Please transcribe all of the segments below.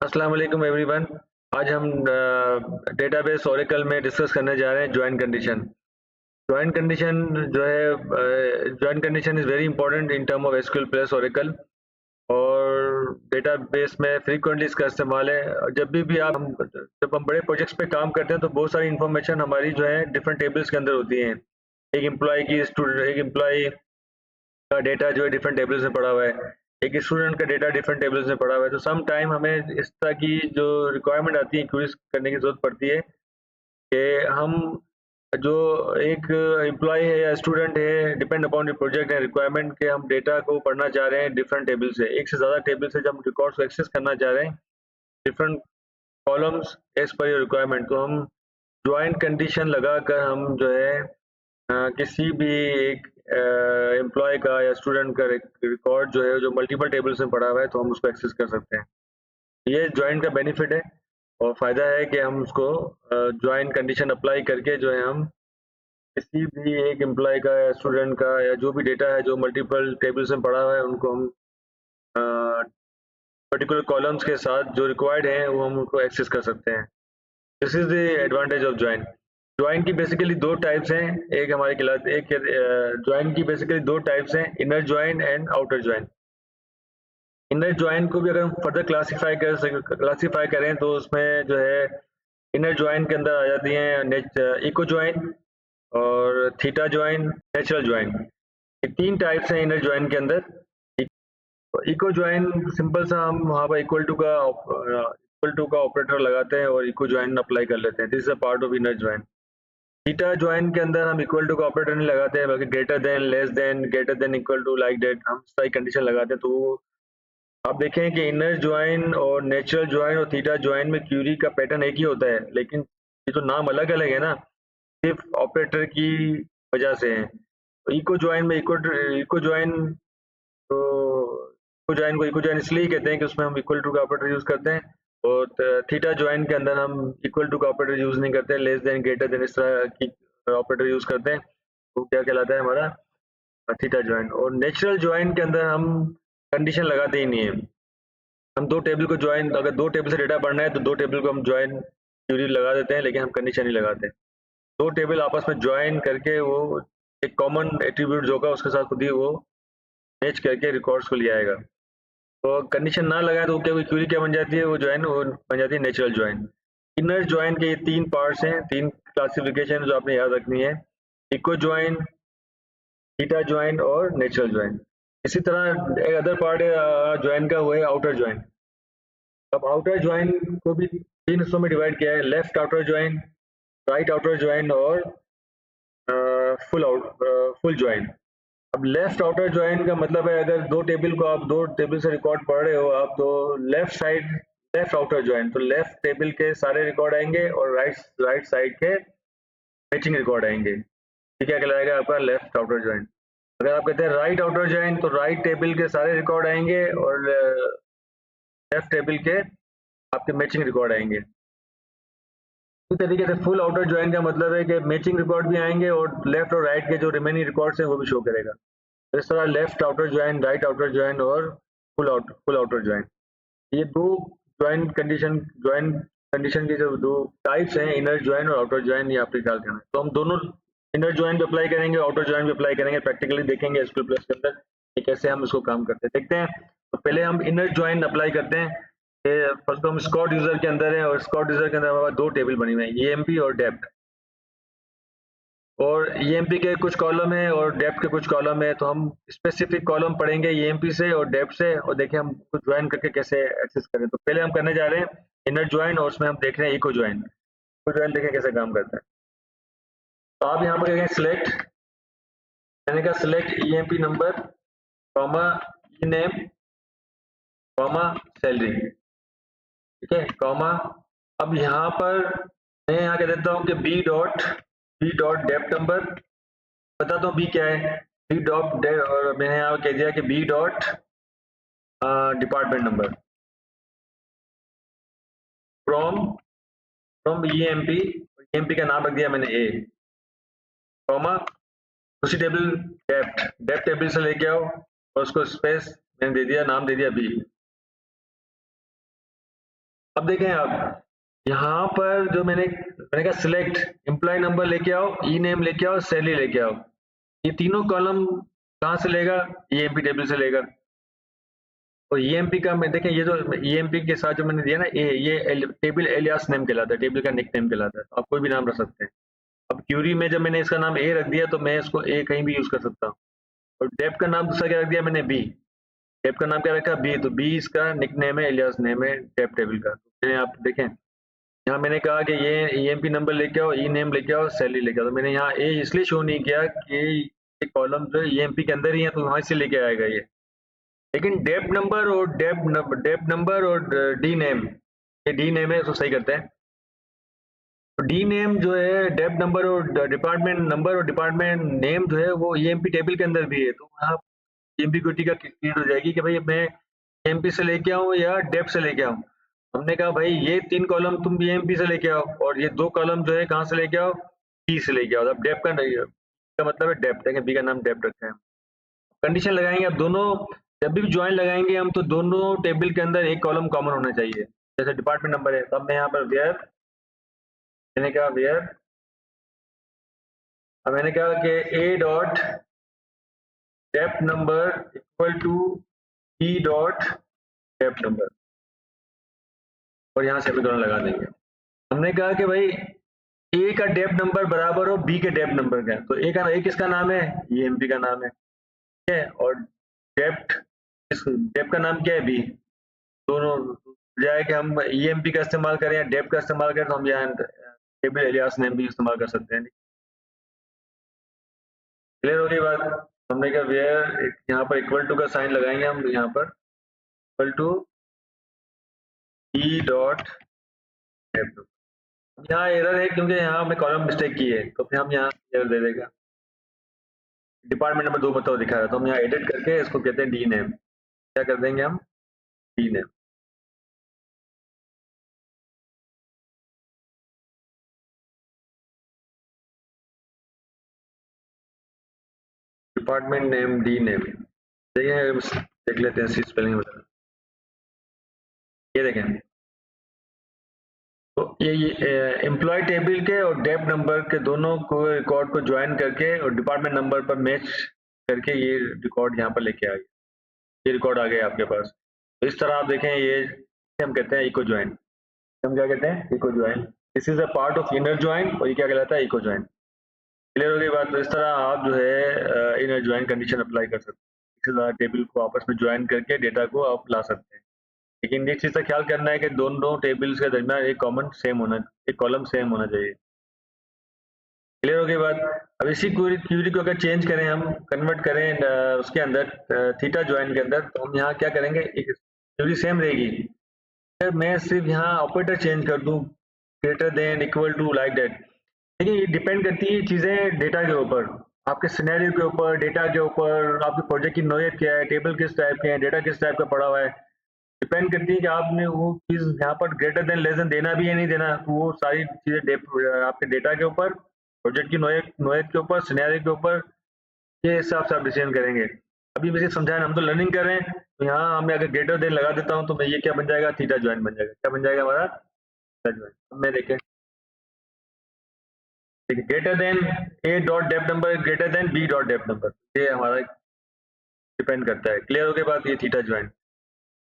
अस्सलाम वालेकुम एवरीवन। आज हम डेटाबेस ओरेकल में डिस्कस करने जा रहे हैं ज्वाइन कंडीशन। ज्वाइन कंडीशन जो है join condition is very important in term of SQL plus Oracle और डेटाबेस में फ्रीक्वेंटली इसका इस्तेमाल है। और जब हम बड़े प्रोजेक्ट्स पे काम करते हैं तो बहुत सारी इंफॉर्मेशन हमारी जो है डिफरेंट टेबल्स के अंदर होती हैं। एक एम्प्लॉय का डेटा जो है डिफरेंट टेबल्स में पड़ा हुआ है, एक स्टूडेंट का डेटा डिफरेंट टेबल्स में पड़ा हुआ है। तो सम टाइम हमें इस तरह की जो रिक्वायरमेंट आती है क्वेरीज करने की ज़रूरत पड़ती है कि हम जो एक एम्प्लॉय है या स्टूडेंट है, डिपेंड अपॉन द प्रोजेक्ट है रिक्वायरमेंट के हम डेटा को पढ़ना चाह रहे हैं डिफरेंट टेबल से, एक से ज़्यादा टेबल से जब हम रिकॉर्ड्स को एक्सेस करना चाह रहे हैं different columns as per your requirement, तो हम ज्वाइन कंडीशन लगाकर हम जो है किसी भी एक एम्प्लॉय का या स्टूडेंट का रिकॉर्ड जो है जो मल्टीपल टेबल्स में पड़ा हुआ है तो हम उसको एक्सेस कर सकते हैं। ये ज्वाइन का बेनिफिट है और फ़ायदा है कि हम उसको ज्वाइन कंडीशन अप्लाई करके जो है हम किसी भी एक एम्प्लॉय का या स्टूडेंट का या जो भी डेटा है जो मल्टीपल टेबल्स में पड़ा हुआ है उनको हम पर्टिकुलर कॉलम्स के साथ जो रिक्वायर्ड है वो हम उनको एक्सेस कर सकते हैं। This is the advantage of join. Join की बेसिकली दो टाइप्स हैं। एक हमारे क्लास एक ज्वाइन की बेसिकली दो टाइप्स हैं, inner join and outer join. Inner join को भी अगर हम फर्दर क्लासीफाई करें तो उसमें जो है इनर ज्वाइन के अंदर आ जाती हैं इको ज्वाइन और थीटा ज्वाइन, नेचुरल ज्वाइन। ये तीन टाइप्स हैं इनर ज्वाइन के अंदर। इको ज्वाइन सिंपल सा हम वहाँ पर इक्वल टू का ऑपरेटर लगाते हैं और इको ज्वाइन अप्लाई कर लेते हैं। This is a part of inner join. Theta join के अंदर हम इक्वल टू का ऑपरेटर नहीं लगाते हैं बल्कि greater than, less than, greater than, equal to, like that हम सारी कंडीशन लगाते हैं। तो आप देखें कि इनर ज्वाइन और नेचुरल ज्वाइन और थीटा ज्वाइन में क्यूरी का पैटर्न एक ही होता है, लेकिन ये जो नाम अलग अलग है ना, सिर्फ ऑपरेटर की वजह से है। तो इको ज्वाइन तो इको ज्वाइन को इको ज्वाइन इसलिए कहते हैं कि उसमें हम इक्वल टू का ऑपरेटर यूज करते हैं और थीटा ज्वाइन के अंदर हम इक्वल टू का ऑपरेटर यूज नहीं करते, लेस देन, ग्रेटर देन, इस तरह की ऑपरेटर यूज करते हैं। वो क्या कहलाता है हमारा थीटा ज्वाइन। और नेचुरल ज्वाइन के अंदर हम कंडीशन लगाते ही नहीं है। हम दो टेबल को ज्वाइन, अगर दो टेबल से डेटा पढ़ना है तो दो टेबल को हम ज्वाइन क्यूरी लगा देते हैं, लेकिन हम कंडीशन नहीं लगाते। दो टेबल आपस में ज्वाइन करके वो एक कॉमन एट्रीब्यूट होगा उसके साथ खुद ही वो मैच करके रिकॉर्ड्स को ले आएगा। तो कंडीशन ना लगाए तो क्या क्यूरी क्या बन जाती है, वो ज्वाइन वो बन जाती है नेचुरल ज्वाइन। इनर ज्वाइन के ये तीन पार्ट्स हैं, तीन क्लासिफिकेशन जो आपने याद रखनी है, इको ज्वाइन, थीटा ज्वाइन और नेचुरल ज्वाइन। इसी तरह एक अदर पार्ट है ज्वाइन का, वो है आउटर ज्वाइन। अब आउटर ज्वाइन को भी तीन हिस्सों में डिवाइड किया है, left outer join, right outer join और फुल ज्वाइन। अब लेफ्ट आउटर ज्वाइन का मतलब है अगर दो टेबल को आप दो टेबल से रिकॉर्ड पढ़ रहे हो आप, तो लेफ्ट आउटर ज्वाइन, तो लेफ्ट टेबल के सारे रिकॉर्ड आएंगे और राइट साइड के मैचिंग रिकॉर्ड आएंगे। ये क्या कहलाएगा आपका लेफ्ट आउटर ज्वाइन। अगर आप कहते हैं राइट आउटर ज्वाइन तो राइट टेबल के सारे रिकॉर्ड आएंगे और लेफ्ट टेबल के आपके मैचिंग रिकॉर्ड आएंगे। इसी तरीके से फुल आउटर ज्वाइन का मतलब है कि मैचिंग रिकॉर्ड भी आएंगे और लेफ्ट और राइट के जो रिमेनिंग रिकॉर्ड्स हैं वो भी शो करेगा। तो इस तरह left outer join, right outer join और फुल आउटर ज्वाइन, ये दो ज्वाइन कंडीशन की जो दो टाइप्स हैं, इनर ज्वाइन और आउटर ज्वाइन, ये आपके ख्याल करना है। तो हम दोनों इनर ज्वाइन भी अप्लाई करेंगे, आउटर ज्वाइन भी अप्लाई करेंगे, प्रैक्टिकली देखेंगे एसक्यूएल प्लस के अंदर कि कैसे हम इसको काम करते हैं, देखते हैं। तो पहले हम इनर ज्वाइन अप्लाई करते हैं। फर्स्ट तो हम स्कॉट यूजर के अंदर है और स्कॉट यूजर के अंदर हमारे पास दो टेबल बनी हुई है, ईएमपी और डेप्थ। और ईएमपी के कुछ कॉलम है और डेप्थ के कुछ कॉलम है, तो हम स्पेसिफिक कॉलम पढ़ेंगे ईएमपी से और डेप्थ से और देखें हम कुछ ज्वाइन करके कैसे एक्सेस करें। तो पहले हम करने जा रहे हैं इनर ज्वाइन और उसमें हम देख रहे हैं इको ज्वाइन। इको ज्वाइन देखें कैसे काम करता है। तो आप यहाँ पर देखें सिलेक्ट, मैंने कहा select EMP number comma E name comma salary, ठीक है, कॉमा। अब यहाँ पर मैं यहाँ कह देता हूँ कि बी डॉट डेप्थ नंबर, बताता हूँ बी क्या है, बी डॉट, और मैंने यहाँ कह दिया कि B dot department number from from EMP का नाम रख दिया मैंने ए, कॉमा उसी टेबल डेप्थ टेबल से लेके आओ और उसको स्पेस मैंने दे दिया, नाम दे दिया बी। अब देखें आप यहाँ पर जो मैंने कहा सिलेक्ट एम्प्लॉय नंबर लेके आओ, ई नेम लेके आओ, सैलरी लेके आओ। ये तीनों कॉलम कहाँ से लेगा? ईएमपी टेबल से लेगा। और ईएमपी का मैं देखें, ये जो ईएमपी के साथ जो मैंने दिया ना ये टेबल एलियास नेम कहलाता है, टेबल का निक नेम कहलाता है। आप कोई भी नाम रख सकते हैं। अब क्यूरी में जब मैंने इसका नाम ए रख दिया तो मैं इसको ए कहीं भी यूज कर सकता हूँ। और डेप का नाम दूसरा क्या रख दिया मैंने? बी। डेप का नाम क्या रखा? बी। तो बी इसका निक नेम है, एलियास नेम है डेप टेबल का। तो आप देखें यहाँ मैंने कहा कि ये ईएमपी नंबर लेके आओ, ई नेम लेके आओ, सैलरी लेके आओ। तो मैंने यहाँ ए इसलिए शो नहीं किया कि ये कॉलम जो ईएमपी के अंदर ही है तो वहां से लेके आएगा ये। लेकिन डेप नंबर और डी नेम, ये डी नेम है, इसको सही करते हैं। तो डी नेम जो है डेप नंबर और डिपार्टमेंट नंबर और डिपार्टमेंट नेम जो है वो ईएमपी टेबल के अंदर भी है। तो यहाँ एम्बिग्यूटी का क्रिएट हो जाएगी कि भाई मैं ईएमपी से लेके आऊँ या डेप से लेके आऊँ। हमने कहा भाई ये 3 कॉलम तुम ईएमपी से लेके आओ और ये 2 कॉलम जो है कहाँ से लेके आओ? बी से लेके आओ। अब डेप का नहीं है, का मतलब है डेप, देखें बी का नाम डेप रखा है। कंडीशन लगाएंगे अब दोनों, जब भी ज्वाइन लगाएंगे हम तो दोनों टेबल के अंदर एक कॉलम कॉमन होना चाहिए। जैसे डिपार्टमेंट नंबर है, तब मैं यहाँ पर वेयर, मैंने कहा वेयर, अब मैंने कहा कि A dot dept number equal to B dot dept number, और यहाँ से हम दोनों लगा देंगे। हमने कहा कि भाई ए का डेप नंबर बराबर हो बी के डेप नंबर का। तो ए किसका नाम है? ईएमपी का नाम है, ठीक है। और डेप्ट, इस डेप का नाम क्या है? बी। दोनों बजाय कि हम ईएमपी का इस्तेमाल करें या डेप का इस्तेमाल करें तो हम यहाँ टेबल एलियास नेम भी इस्तेमाल कर सकते हैं। क्लियर हो गई बात? हमने कहा वेयर, यहाँ पर इक्वल टू का साइन लगाएंगे हम, यहाँ पर equal to B dot dept. यहाँ एरर है क्योंकि यहाँ हमने कॉलम मिस्टेक की है, तो फिर हम यहाँ एरर दे देगा। डिपार्टमेंट नंबर 2 बताओ दिखा रहा है, तो हम यहाँ एडिट करके इसको कहते हैं डी नेम। क्या कर देंगे हम? D name. Department name D name, देखिए देख लेते हैं सी स्पेलिंग वगैरह। ये देखें, तो ये एम्प्लॉय टेबल के और डेप नंबर के दोनों को रिकॉर्ड को ज्वाइन करके और डिपार्टमेंट नंबर पर मैच करके ये रिकॉर्ड यहाँ पर लेके आ गया। ये रिकॉर्ड आ गया आपके पास। तो इस तरह आप देखें, ये हम कहते हैं इको ज्वाइन। हम क्या कहते हैं? Equi join. This is a part of inner join, और ये क्या कहलाता है? Eco join. क्लियर हो गई बात? तो इस तरह आप जो है इनर ज्वाइन कंडीशन अप्लाई कर सकते हैं। इसी तरह टेबल को आपस में ज्वाइन करके डेटा को आप ला सकते हैं। लेकिन एक चीज का ख्याल करना है कि दोनों टेबल्स के दरमियान एक कॉमन सेम होना, एक कॉलम सेम होना चाहिए। क्लियर हो गई बात? अब इसी क्यूरी को अगर चेंज करें, हम कन्वर्ट करें उसके अंदर थीटा ज्वाइन के अंदर, तो हम यहाँ क्या करेंगे? एक क्यूरी सेम रहेगी, अगर मैं सिर्फ यहाँ ऑपरेटर चेंज कर दूं, greater than, equal to, like that. देखिए ये डिपेंड करती है चीजें डेटा के ऊपर, आपके सिनेरियो के ऊपर, डेटा के ऊपर, आपके प्रोजेक्ट की नोयत क्या है, टेबल किस टाइप के हैं, डेटा किस टाइप का पड़ा हुआ है। डिपेंड करती है कि आपने वो चीज यहाँ पर ग्रेटर देन लेस देन देना भी है नहीं देना। तो वो सारी चीजें आपके डेटा के ऊपर, प्रोजेक्ट की नोयत के ऊपर, सिनेरियो के ऊपर, ये हिसाब से आप डिसीजन करेंगे। अभी मुझे समझाना, हम तो लर्निंग कर रहे हैं, तो यहाँ हमें अगर ग्रेटर देन लगा देता हूँ तो मैं ये क्या बन जाएगा? थीटा ज्वाइन बन जाएगा। क्या बन जाएगा हमारा? Theta join. अब मैं देखें, greater than A dot dept number greater than B dot dept number, ये हमारा डिपेंड करता है। क्लियर हो गई बात? ये थीटा ज्वाइन।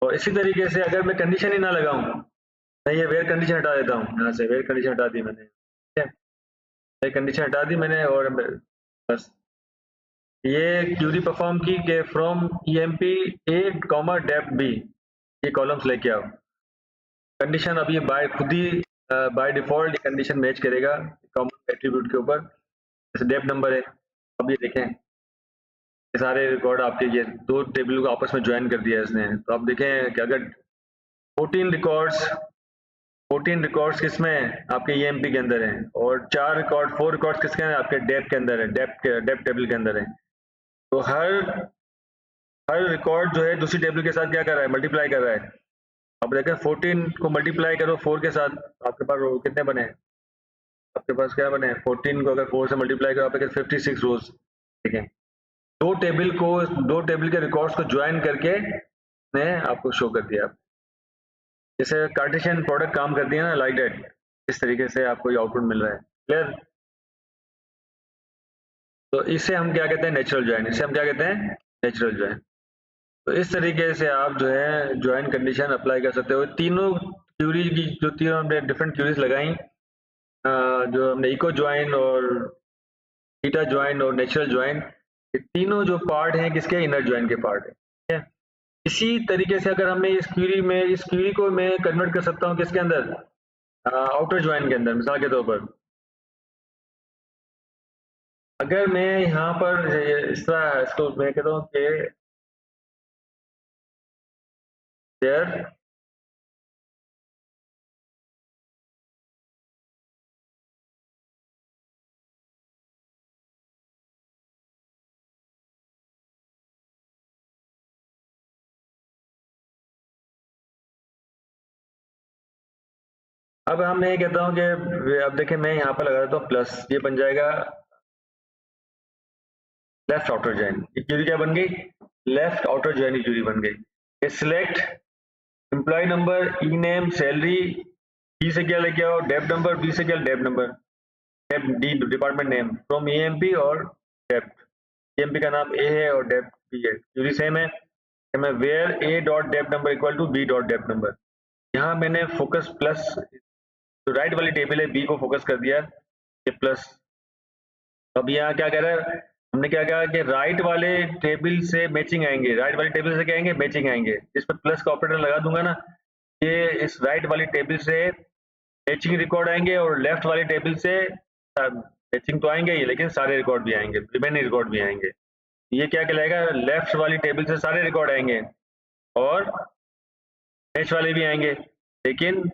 और इसी तरीके से अगर मैं कंडीशन ही ना लगाऊं, मैं ये वेयर कंडीशन हटा देता हूँ, यहाँ से वेयर कंडीशन हटा दी मैंने, ठीक है, वेयर कंडीशन हटा दी मैंने, और बस ये क्यूरी परफॉर्म की कि from EMP A comma dept B, ये कॉलम्स लेके आओ। कंडीशन अब ये बाय खुद ही बाय डिफॉल्ट कंडीशन मैच करेगा कॉमन एट्रीब्यूट के ऊपर। जैसे डेप नंबर है, अब ये देखें ये सारे रिकॉर्ड आपके, ये 2 टेबल को आपस में ज्वाइन कर दिया इसने। तो आप देखें कि अगर 14 रिकॉर्ड्स किसमें? आपके ईएमपी के अंदर हैं, और 4 रिकॉर्ड्स किसके हैं? आपके डेप के अंदर है, डेप टेबल के अंदर है। तो हर रिकॉर्ड जो है दूसरी टेबल के साथ क्या कर रहा है? मल्टीप्लाई कर रहा है। अब देखें 14 को मल्टीप्लाई करो 4 के साथ, आपके पास रो कितने बने? आपके पास क्या बने? 14 को अगर 4 से मल्टीप्लाई करो आपके 56 रोज। ठीक है, दो टेबल के रिकॉर्ड्स को ज्वाइन करके ने आपको शो कर दिया। जैसे कार्टेशियन प्रोडक्ट काम करती है ना, लाइक दैट, इस तरीके से आपको ये आउटपुट मिल रहा है। क्लियर? तो इसे हम क्या कहते हैं, नेचुरल जॉइन। इसे हम क्या कहते हैं, नेचुरल जॉइन। तो इस तरीके से आप जो है जॉइन कंडीशन अप्लाई कर सकते हो। तीनों क्यूरी की, जो तीनों हमने डिफरेंट क्यूरीज लगाई, जो हमने इको ज्वाइन और थीटा ज्वाइन और नेचुरल ज्वाइन, ये तीनों जो पार्ट हैं किसके, इनर ज्वाइन के पार्ट है। ठीक है? इसी तरीके से अगर हमें इस क्यूरी को मैं कन्वर्ट कर सकता हूँ किसके अंदर, आउटर ज्वाइन के अंदर। मिसाल के तौर पर अगर मैं यहाँ पर इस तरह इसको मैं कहता हूँ कि देयर, अब हम मैं ये कहता हूँ कि अब देखिए मैं यहाँ पर लगा देता हूँ प्लस, ये बन जाएगा लेफ्ट आउटर जॉइन। ये क्यूरी क्या बन गई, लेफ्ट आउटर जॉइन की क्यूरी बन गई। Select employee number, E name, salary, E से क्या लेके आओ, डेप नंबर, बी से क्या, dept number, dept D department name, from EMP और डेप। ईएमपी का नाम ए है और डेप बी है, क्यूरी सेम है। मैं where A dot dept number equal to B dot dept number, यहाँ मैंने फोकस प्लस, जो राइट वाली टेबल है बी को फोकस कर दिया, ये प्लस। अब यहाँ क्या कह रहा है, हमने क्या कहा कि राइट वाले टेबल से मैचिंग आएंगे, राइट वाले टेबल से क्या आएंगे, मैचिंग आएंगे। इस पर प्लस का ऑपरेटर लगा दूंगा ना, ये इस राइट वाली टेबल से मैचिंग रिकॉर्ड आएंगे और लेफ्ट वाली टेबल से मैचिंग तो आएंगे ही, लेकिन सारे रिकॉर्ड भी आएंगे, रिमेनिंग रिकॉर्ड भी आएंगे। ये क्या कहलाएगा, लेफ्ट वाली टेबल से सारे रिकॉर्ड आएंगे और मैच वाले भी आएंगे, लेकिन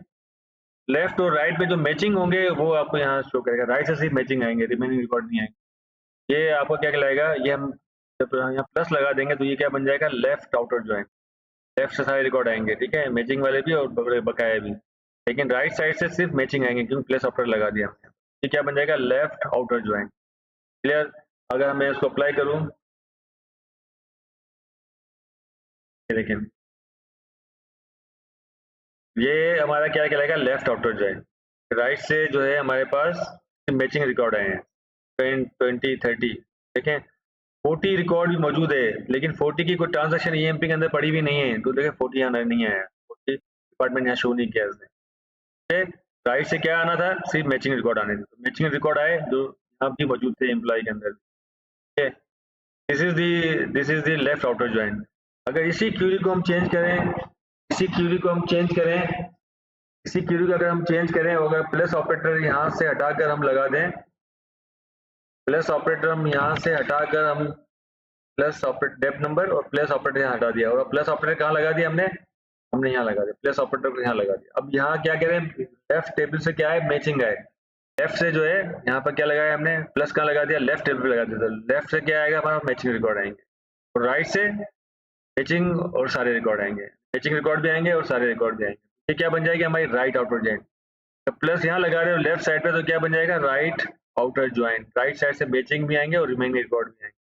लेफ्ट और राइट में जो मैचिंग होंगे वो आपको यहाँ शो करेगा। राइट से सिर्फ मैचिंग आएंगे, रिमेनिंग रिकॉर्ड नहीं आएंगे। ये आपको क्या कहलाएगा, ये हम जब यहाँ प्लस लगा देंगे तो ये क्या बन जाएगा, लेफ्ट आउटर ज्वाइन। लेफ्ट से सारे रिकॉर्ड आएंगे, ठीक है, मैचिंग वाले भी और बकाया भी, लेकिन राइट साइड से सिर्फ मैचिंग आएंगे क्योंकि प्लस ऑपरेटर लगा दिया हमने। ये क्या बन जाएगा, लेफ्ट आउटर ज्वाइन। क्लियर? अगर मैं इसको अप्लाई करूँ, ये देखें, ये हमारा क्या कहलाएगा, लेफ्ट आउटर ज्वाइन। राइट से जो है हमारे पास मैचिंग रिकॉर्ड आए हैं 20 30, देखें 40 रिकॉर्ड भी मौजूद है, लेकिन 40 की कोई ट्रांजेक्शन ईएमपी के अंदर पड़ी भी नहीं है, तो देखें 40 यहाँ नहीं आया, 40 डिपार्टमेंट यहाँ शो नहीं किया उसने। राइट से क्या आना था, सिर्फ मैचिंग रिकॉर्ड आने थे, तो मैचिंग रिकॉर्ड आए जो यहाँ भी मौजूद थे एम्प्लॉय के अंदर। ठीक है, this is the left outer join. अगर इसी क्यूरी को हम चेंज करें, इसी क्यूरी को हम चेंज करें, इसी क्यूरी को अगर हम चेंज करें, अगर प्लस ऑपरेटर यहाँ से हटाकर हम लगा दें, प्लस ऑपरेटर हम यहाँ से हटाकर हम प्लस ऑपरेटर डेप नंबर और प्लस ऑपरेटर यहाँ हटा दिया, और प्लस ऑपरेटर कहाँ लगा दिया हमने, हमने यहाँ लगा दिया, प्लस ऑपरेटर को यहाँ लगा दिया। अब यहाँ क्या करें, लेफ्ट टेबल से क्या है, मैचिंग है, लेफ्ट से जो है यहाँ पर क्या लगाया हमने, प्लस कहाँ लगा दिया, लेफ्ट टेबल पे लगा दिया, तो लेफ्ट से क्या आएगा हमारा, मैचिंग रिकॉर्ड आएंगे, और राइट से मैचिंग और सारे रिकॉर्ड आएंगे, मैचिंग रिकॉर्ड भी आएंगे और सारे रिकॉर्ड भी आएंगे। ये क्या बन जाएगी हमारी, राइट आउटर जॉइन। तो प्लस यहाँ लगा रहे हो लेफ्ट साइड पे, तो क्या बन जाएगा, right outer join. Right side से मैचिंग भी आएंगे और रिमेनिंग रिकॉर्ड भी आएंगे,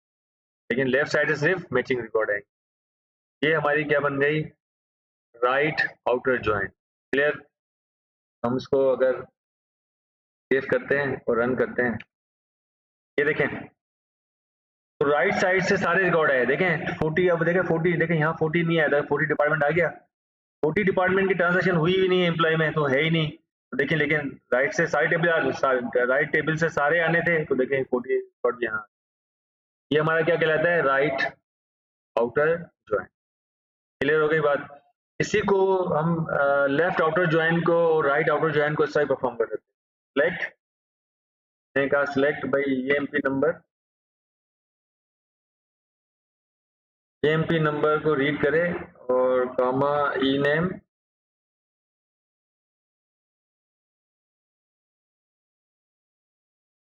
लेकिन लेफ्ट साइड से सिर्फ मैचिंग रिकॉर्ड आएंगे। ये हमारी क्या बन गई, राइट आउटर ज्वाइन। क्लियर? हम इसको अगर सेव करते हैं और रन करते हैं, ये देखें, तो राइट साइड से सारे रिकॉर्ड आए, देखें 40, अब देखें 40, देखें यहाँ 40 नहीं आया था, 40 डिपार्टमेंट आ गया, 40 डिपार्टमेंट की ट्रांजेक्शन हुई ही नहीं है एम्प्लॉय में, तो है ही नहीं। तो देखिए, लेकिन राइट से सारे टेबल, राइट टेबल से सारे आने थे, तो देखें 40 रिकॉर्ड यहाँ। ये हमारा क्या कहलाता है, राइट आउटर ज्वाइन। क्लियर हो गई बात? इसी को हम लेफ्ट आउटर ज्वाइन को और राइट आउटर ज्वाइन को इस तरह परफॉर्म कर सकते हैं। सिलेक्ट, मैंने कहा select by EMP number, EMP number को रीड करें और comma E name,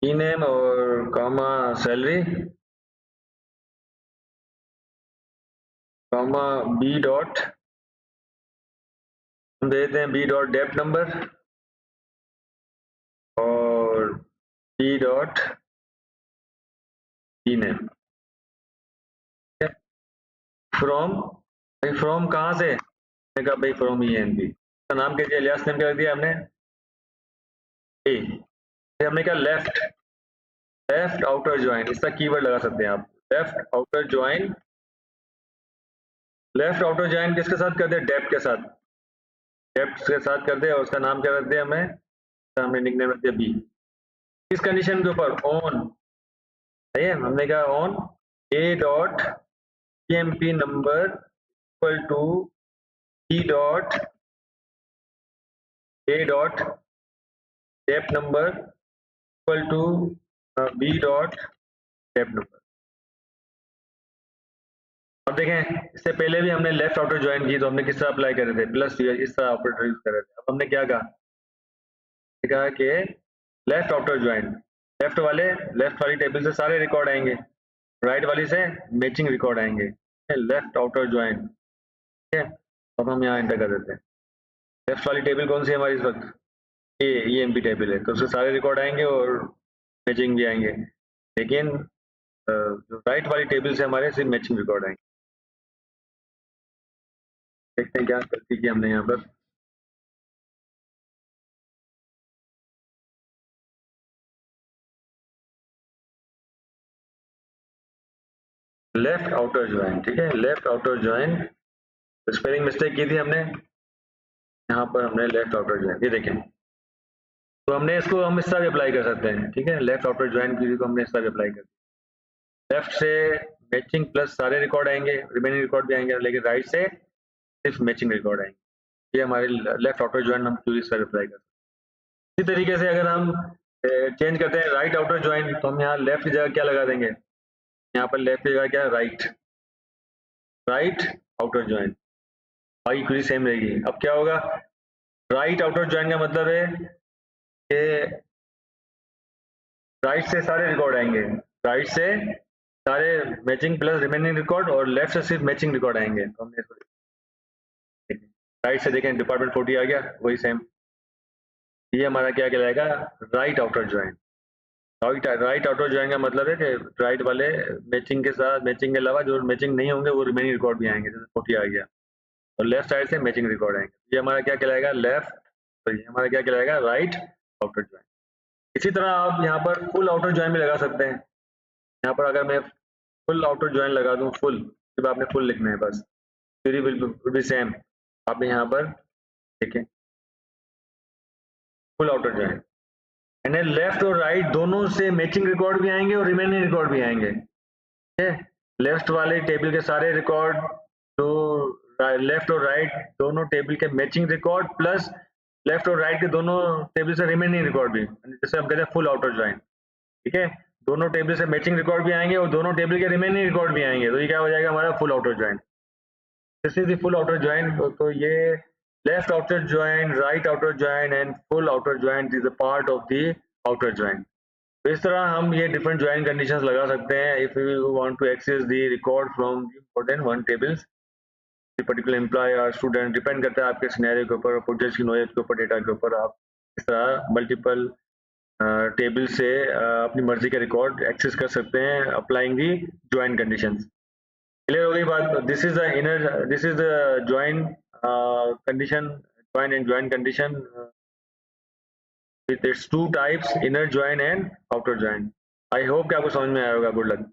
E name और comma salary, comma B dot, हम दे देते हैं बी डॉट डेप नंबर और B dot E name. From, भाई फ्रॉम कहाँ से, मैंने कहा भाई फ्रॉम ई एन बी। इसका नाम क्या दिया, एलियास नेम क्या रख दिया हमने, ए। फिर हमने क्या, लेफ्ट, लेफ्ट आउटर ज्वाइन, इसका कीवर्ड लगा सकते हैं आप, left outer join. Left outer join किसके साथ करते हैं, डेप्थ के साथ, डेप्थ के साथ करते हैं, और उसका नाम क्या रखते हैं हमें, हमने निकनेम रख दिया बी। किस कंडीशन के ऊपर, ऑन, सही है, हमने कहा on A dot EMP number equal to B dot A dot dept number equal to B dot dept number. अब देखें, इससे पहले भी हमने लेफ्ट आउटर ज्वाइन की तो हमने किस तरह अप्लाई कर रहे थे, प्लस फिगर इस तरह ऑपरेटर यूज कर रहे थे। अब हमने क्या कहा कि लेफ्ट आउटर ज्वाइन, लेफ्ट वाली टेबल से सारे रिकॉर्ड आएंगे, राइट वाली से मैचिंग रिकॉर्ड आएंगे, लेफ्ट आउटर ज्वाइन, ठीक है। अब हम यहाँ एंटर कर देते हैं, लेफ्ट वाली टेबल कौन सी है हमारी इस वक्त, ये एमपी टेबल है, तो उससे सारे रिकॉर्ड आएंगे और मैचिंग भी आएंगे, लेकिन जो राइट वाली टेबल से हमारे सिर्फ मैचिंग रिकॉर्ड आएंगे। देखते हैं क्या गलती की हमने यहाँ पर। लेफ्ट आउटर ज्वाइन, ठीक है, left outer join, spelling mistake की थी हमने, यहाँ पर हमने लेफ्ट आउटर ज्वाइन, ये देखें, तो हमने इसको हम इस तरह भी अप्लाई कर सकते हैं, ठीक है, लेफ्ट आउटर ज्वाइन की को हमने इस तरह भी अप्लाई कर, लेफ्ट से मैचिंग प्लस सारे रिकॉर्ड आएंगे, रिमेनिंग रिकॉर्ड भी आएंगे, लेकिन राइट से सिर्फ मैचिंग रिकॉर्ड आएंगे, ये हमारे लेफ्ट आउटर ज्वाइन हम पूरी इस तरह अप्लाई कर सकते हैं। इसी तरीके से अगर हम चेंज करते हैं राइट आउटर ज्वाइन, तो हम यहाँ लेफ्ट की जगह क्या लगा देंगे, यहाँ पर लेफ्ट की जगह क्या, राइट, राइट आउटर ज्वाइन, बाकी पूरी सेम रहेगी। अब क्या होगा, राइट आउटर ज्वाइन का मतलब है कि राइट से सारे रिकॉर्ड आएंगे, राइट से सारे मैचिंग प्लस रिमेनिंग रिकॉर्ड, और लेफ्ट से सिर्फ मैचिंग रिकॉर्ड आएंगे। तो हमने राइट से देखें डिपार्टमेंट 40 आ गया, वही सेम, ये हमारा क्या कहलाएगा, right outer join. Right outer join का मतलब है कि राइट वाले मैचिंग के साथ, मैचिंग के अलावा जो मैचिंग नहीं होंगे वो रिमेनिंग रिकॉर्ड भी आएंगे, जैसे 40 आ गया, और लेफ्ट साइड से मैचिंग रिकॉर्ड आएंगे, ये हमारा क्या कहलाएगा, लेफ्ट, तो ये हमारा क्या कहलाएगा, राइट आउटर ज्वाइन। इसी तरह आप यहाँ पर फुल आउटर ज्वाइन भी लगा सकते हैं। यहाँ पर अगर मैं फुल आउटर ज्वाइन लगा दूं, फुल, सिर्फ आपने फुल लिखना है बस, विल बी सेम, आपने यहाँ पर देखें फुल आउटर ज्वाइन, यानी लेफ्ट और राइट दोनों से मैचिंग रिकॉर्ड भी आएंगे और रिमेनिंग रिकॉर्ड भी आएंगे, ठीक है। लेफ्ट वाले टेबल के सारे रिकॉर्ड, जो लेफ्ट और राइट दोनों टेबल के मैचिंग रिकॉर्ड, प्लस लेफ्ट और राइट के दोनों टेबल से रिमेनिंग रिकॉर्ड भी, जैसे हम कहते हैं फुल आउटर ज्वाइन, ठीक है। दोनों टेबल से मैचिंग रिकॉर्ड भी आएंगे और दोनों टेबल के रिमेनिंग रिकॉर्ड भी आएंगे, तो ये क्या हो जाएगा हमारा full outer join. This is the full outer join. तो ये left outer join, right outer join and full outer join is a part of the outer join. तो इस तरह हम ये डिफरेंट ज्वाइन कंडीशंस लगा सकते हैं if you want to access the record from more than one tables, particular employee और student, depend करता है आपके सिनेरियो के ऊपर, प्रोजेक्ट की नॉलेज के ऊपर, डेटा के ऊपर, आप इस तरह मल्टीपल टेबल से अपनी मर्जी के रिकॉर्ड एक्सेस कर सकते हैं अप्लाइंग दी ज्वाइन कंडीशंस। क्लियर हो गई बात। This is the inner, this is the join condition, join and join condition with its two types, inner join and outer join. I hope कि आपको समझ में आया होगा। Good luck.